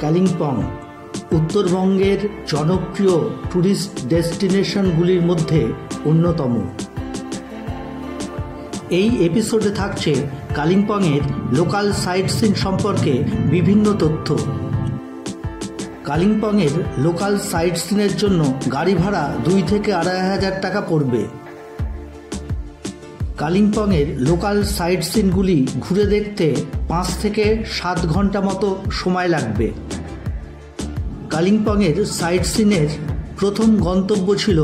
কালিম্পং উত্তরবঙ্গের জনপ্রিয় ট্যুরিস্ট ডেস্টিনেশনগুলির মধ্যে অন্যতম। এই এপিসোডে থাকছে কালিম্পংয়ের লোকাল সাইট সিন সম্পর্কে বিভিন্ন তথ্য। কালিম্পংয়ের লোকাল সাইট সিনের জন্য গাড়ি ভাড়া 2 থেকে 2,500 টাকা পড়বে। কালিম্পংয়ের লোকাল সাইট সিনগুলি ঘুরে দেখতে 5 থেকে 7 ঘন্টা মতো সময় লাগবে। কালিম্পংয়ের সাইট সিনের প্রথম গন্তব্য ছিল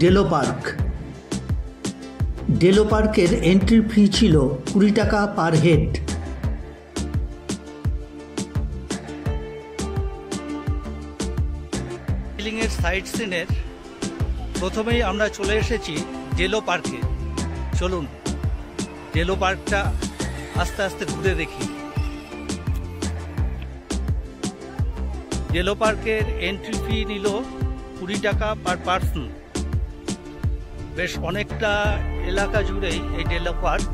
ডেলো পার্ক। ডেলো পার্কের এন্ট্রি ফি ছিল 20 টাকা পার হেড। দার্জিলিংয়ের সাইট সিনের প্রথমেই আমরা চলে এসেছি ডেলো পার্কে। চলুন ডেলো পার্কটা আস্তে আস্তে ঘুরে দেখি। ডেলো পার্কের এন্ট্রি ফি নিল 20 টাকা পার পার্সন। বেশ অনেকটা এলাকা জুড়েই এই ডেলো পার্ক।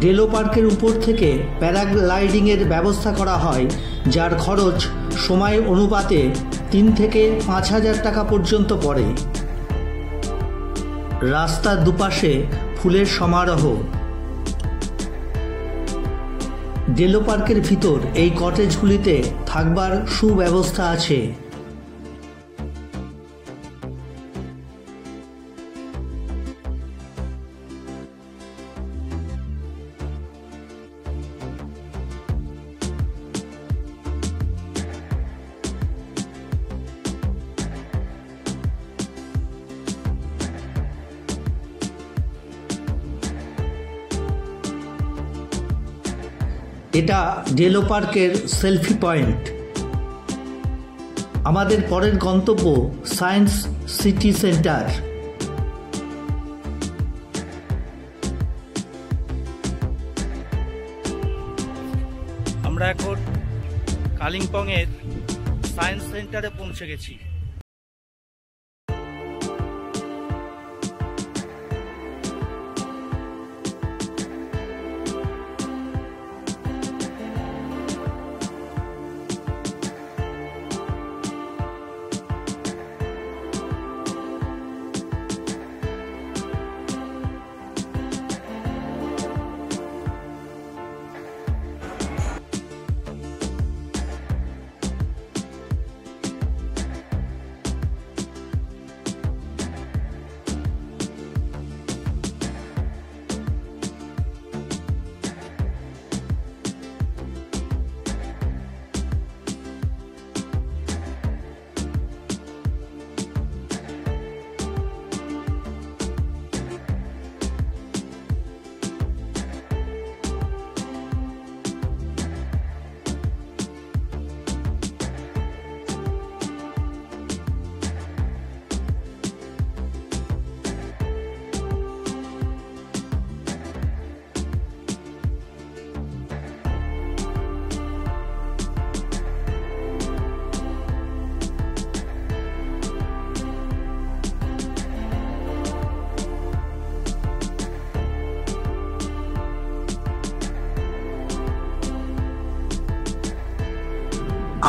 ডেলো পার্কের উপর থেকে প্যারাগ্লাইডিংয়ের ব্যবস্থা করা হয়, যার খরচ সময় অনুপাতে 3 থেকে 5,000 টাকা পর্যন্ত পড়ে। রাস্তার দুপাশে ফুলের সমারোহ। ডেলো পার্কের ভিতর এই কটেজগুলিতে থাকবার সুব্যবস্থা আছে। এটা ডেলো পার্কের সেলফি পয়েন্ট। আমাদের পরের গন্তব্য সায়েন্স সিটি সেন্টার। আমরা এখন কালিম্পংয়ের সায়েন্স সেন্টারে পৌঁছে গেছি।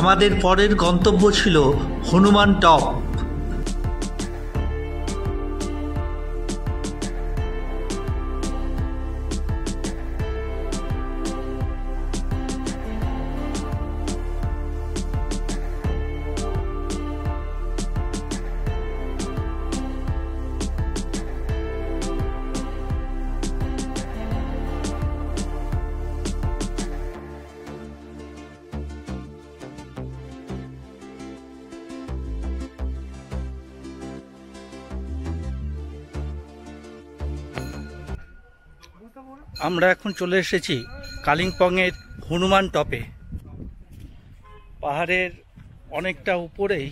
আমাদের পরের গন্তব্য ছিল হনুমান টপ। আমরা এখন চলে এসেছি কালিম্পংয়ের হনুমান টপে। পাহাড়ের অনেকটা উপরেই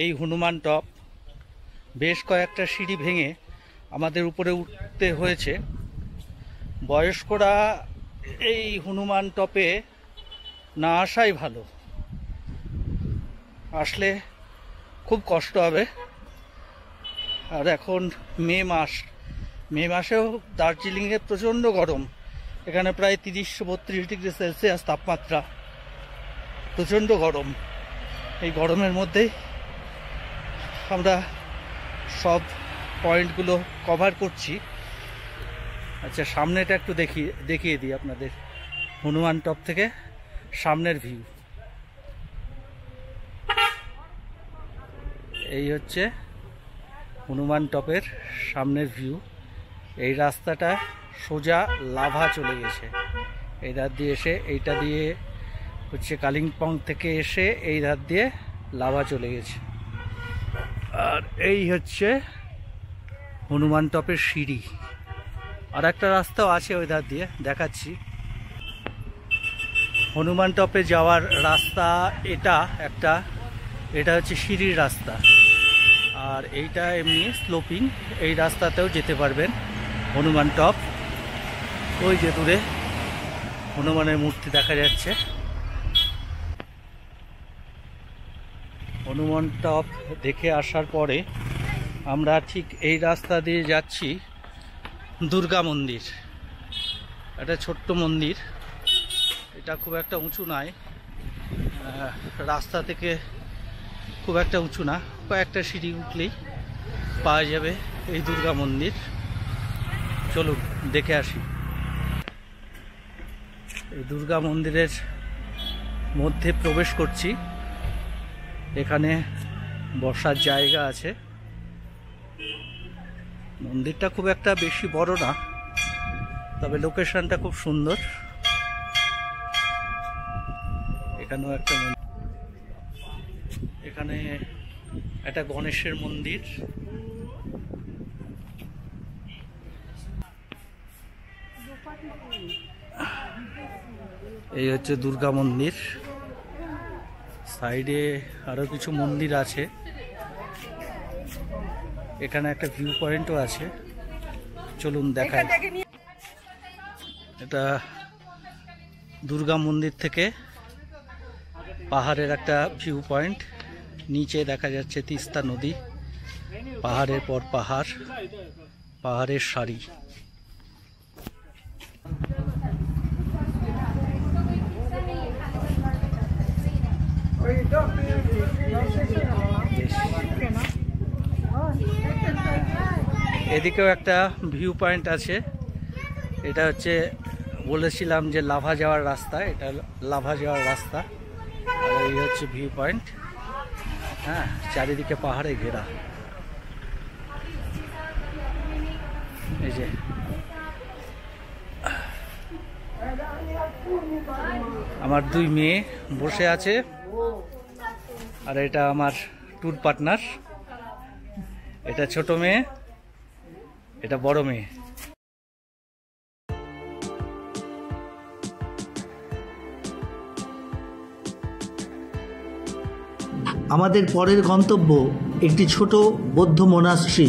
এই হনুমান টপ। বেশ কয়েকটা সিঁড়ি ভেঙে আমাদের উপরে উঠতে হয়েছে। বয়স্করা এই হনুমান টপে না আসাই ভালো, আসলে খুব কষ্ট হবে। আর এখন মে মাসেও দার্জিলিংয়ে প্রচণ্ড গরম, এখানে প্রায় 30-32 ডিগ্রি সেলসিয়াস তাপমাত্রা, প্রচণ্ড গরম। এই গরমের মধ্যেই আমরা সব পয়েন্টগুলো কভার করছি। আচ্ছা, সামনেটা একটু দেখিয়ে দিই আপনাদের, হনুমান টপ থেকে সামনের ভিউ। এই হচ্ছে হনুমান টপের সামনের ভিউ। এই রাস্তাটা সোজা লাভা চলে গেছে, এই রাত দিয়ে এসে এইটা দিয়ে হচ্ছে কালিম্পং থেকে এসে এই রাত দিয়ে লাভা চলে গেছে। আর এই হচ্ছে হনুমান টপের সিঁড়ি। আর একটা রাস্তাও আছে ওই ধার দিয়ে, দেখাচ্ছি। হনুমান টপে যাওয়ার রাস্তা এটা হচ্ছে সিঁড়ির রাস্তা, আর এইটা এমনি স্লোপিং। এই রাস্তাতেও যেতে পারবেন হনুমান টপ। ওই যে দূরে হনুমানের মূর্তি দেখা যাচ্ছে। হনুমান টপ দেখে আসার পরে আমরা ঠিক এই রাস্তা দিয়ে যাচ্ছি দুর্গা মন্দির। একটা ছোট্ট মন্দির, এটা খুব একটা উঁচু নয়, রাস্তা থেকে খুব একটা উঁচু না, কয়েকটা সিঁড়ি উঠলেই পাওয়া যাবে এই দুর্গা মন্দির। চলুন দেখে আসি। এই দুর্গা মন্দিরের মধ্যে প্রবেশ করছি। এখানে বসার জায়গা আছে। মন্দিরটা খুব একটা বেশি বড় না, তবে লোকেশনটা খুব সুন্দর। এখানেও একটা এখানে একটা গণেশের মন্দির। এই হচ্ছে দুর্গা মন্দির। সাইডে আরো কিছু মন্দির আছে। এখানে একটা ভিউ পয়েন্টও আছে, চলুন দেখাই। এটা দুর্গা মন্দির থেকে পাহাড়ের একটা ভিউ পয়েন্ট। নিচে দেখা যাচ্ছে তিস্তা নদী, পাহাড়ের পর পাহাড়, পাহাড়ের সারি। এদিকেও একটা ভিউ পয়েন্ট আছে। এটা হচ্ছে বলেছিলাম যে লাভা যাওয়ার রাস্তা, এটা লাভা যাওয়ার রাস্তা। আর এই হচ্ছে ভিউ পয়েন্ট। হ্যাঁ, চারিদিকে পাহাড়ে ঘেরা। এই যে আমার দুই মেয়ে বসে আছে, আর এটা আমার ট্যুর পার্টনার। এটা ছোট মেয়ে, এটা বড় মেয়ে। আমাদের পরের গন্তব্য একটি ছোট বৌদ্ধ মোনাস্ট্রি।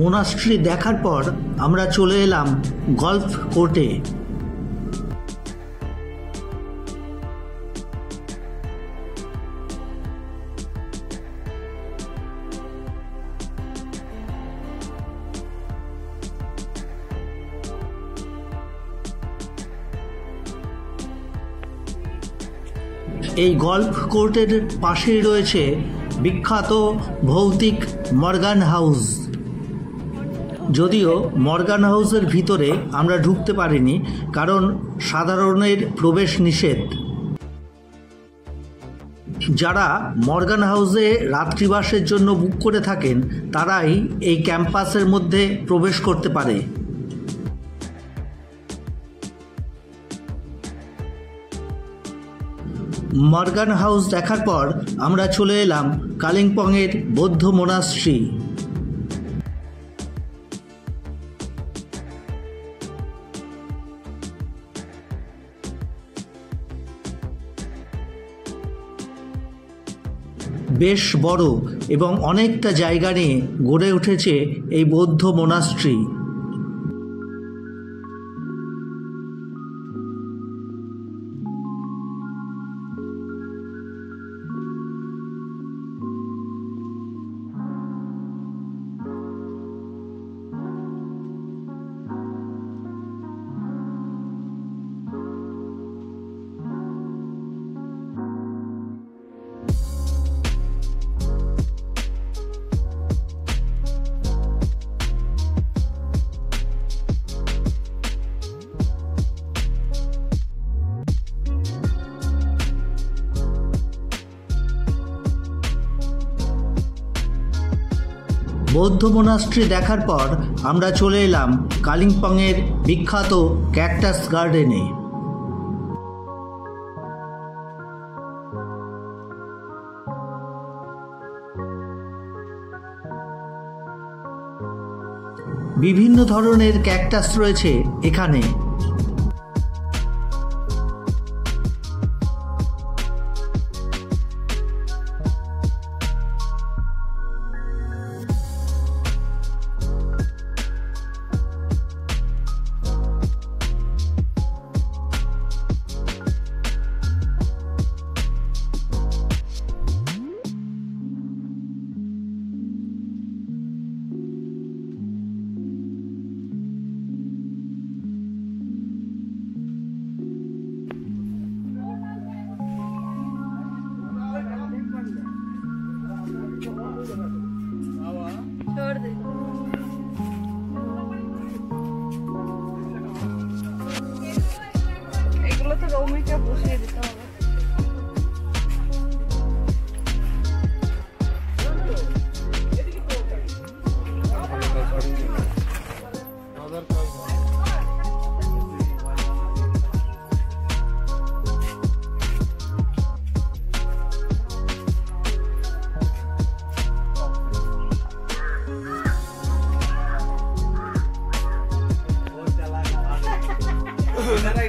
মোনাস্ট্রি দেখার পর আমরা চলে এলাম গল্ফ কোর্টে। এই গল্ফ কোর্টের পাশেই রয়েছে বিখ্যাত ভৌতিক মর্গান হাউস। যদিও মর্গান হাউসের ভিতরে আমরা ঢুকতে পারিনি, কারণ সাধারণের প্রবেশ নিষেধ। যারা মর্গান হাউসে রাত্রিবাসের জন্য বুক করে থাকেন তারাই এই ক্যাম্পাসের মধ্যে প্রবেশ করতে পারে। মর্গান হাউস দেখার পর আমরা চলে এলাম কালিম্পংয়ের বৌদ্ধ মোনাস্ট্রি। বেশ বড় এবং অনেকটা জায়গা নিয়ে গড়ে উঠেছে এই বৌদ্ধ মোনাস্ট্রি। বৌদ্ধ মোনাস্ট্রি দেখার পর আমরা চলে এলাম কালিম্পংয়ের বিখ্যাত ক্যাকটাস গার্ডেনে। বিভিন্ন ধরনের ক্যাকটাস রয়েছে এখানে। এগুলো তো রৌমিকে বসিয়ে দিতে হবে।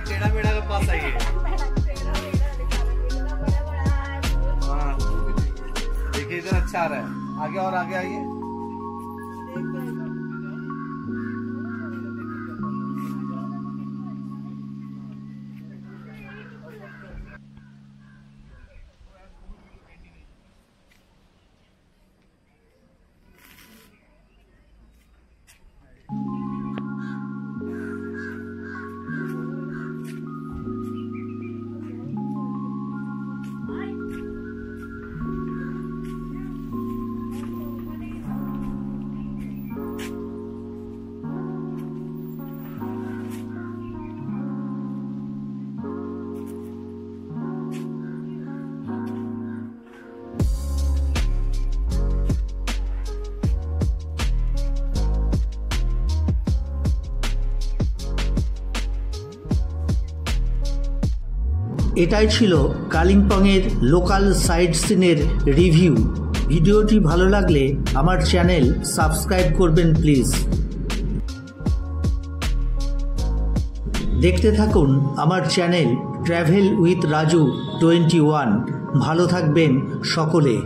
टेढ़ा मेढ़ा के पास आइए। हाँ देखिए इधर अच्छा आ रहा है, आगे और आगे आइए। এটাই ছিল কালিম্পংয়ের লোকাল সাইট সিনের রিভিউ। ভিডিওটি ভালো লাগলে আমার চ্যানেল সাবস্ক্রাইব করবেন প্লিজ। দেখতে থাকুন আমার চ্যানেল ট্র্যাভেল উইথ রাজু 21। ভালো থাকবেন সকলে।